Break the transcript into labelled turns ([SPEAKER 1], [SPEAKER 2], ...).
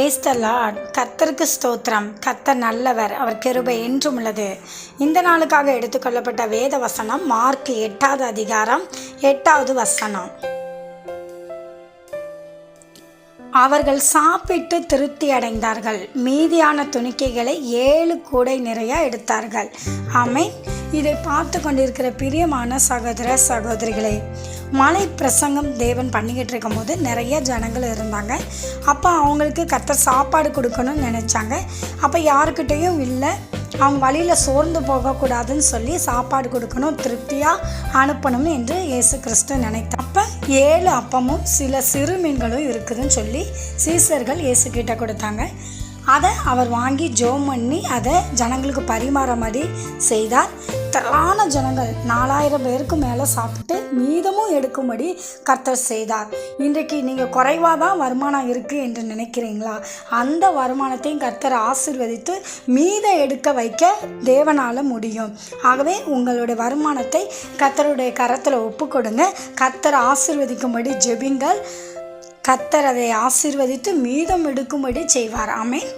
[SPEAKER 1] Praise the Lord. கர்த்தருக்கு ஸ்தோத்திரம். கர்த்தர் நல்லவர், அவர் கிருபை என்றும் உள்ளது. இந்த நாளுக்காக எடுத்துக்கொள்ளப்பட்ட வேத வசனம் மார்க் 8வது அதிகாரம் 8வது வசனம். அவர்கள் சாப்பிட்டு திருப்தி அடைந்தார்கள். மீதியான துணிக்கைகளை 7 கூடை நிறைய எடுத்தார்கள். ஆமென். இதை பார்த்து கொண்டிருக்கிற பிரியமான சகோதர சகோதரிகளே, மலை பிரசங்கம் தேவன் பண்ணிக்கிட்டு இருக்கும் போது நிறைய ஜனங்கள் இருந்தாங்க. அப்போ அவங்களுக்கு கர்த்தர் சாப்பாடு கொடுக்கணும்னு நினச்சாங்க. அப்போ யாருக்கிட்டேயும் இல்லை, அவங்க வழியில் சோர்ந்து போகக்கூடாதுன்னு சொல்லி சாப்பாடு கொடுக்கணும், திருப்தியாக அனுப்பணும் என்று இயேசு கிறிஸ்து நினைத்தார். அப்போ 7 அப்பமும் சில சிறு மீன்களும் இருக்குதுன்னு சொல்லி சீசர்கள் இயேசு கிட்ட கொடுத்தாங்க. அதை அவர் வாங்கி ஜோம் பண்ணி அதை ஜனங்களுக்கு பரிமாற மாதிரி செய்தார். திரளான ஜனங்கள் 4000 பேருக்கு மேலே சாப்பிட்டு மீதமும் எடுக்கும்படி கர்த்தர் செய்தார். இன்றைக்கு நீங்கள் குறைவாக தான் வருமானம் இருக்குது என்று நினைக்கிறீங்களா? அந்த வருமானத்தையும் கர்த்தர் ஆசீர்வதித்து மீதம் எடுக்க வைக்க தேவனால் முடியும். ஆகவே உங்களுடைய வருமானத்தை கர்த்தருடைய கரத்தில் ஒப்பு கொடுங்க. கர்த்தர் ஆசீர்வதிக்கும்படி ஜெபிங்கள். கர்த்தர் அதை ஆசீர்வதித்து மீதம் எடுக்கும்படி செய்வார். ஆமென்.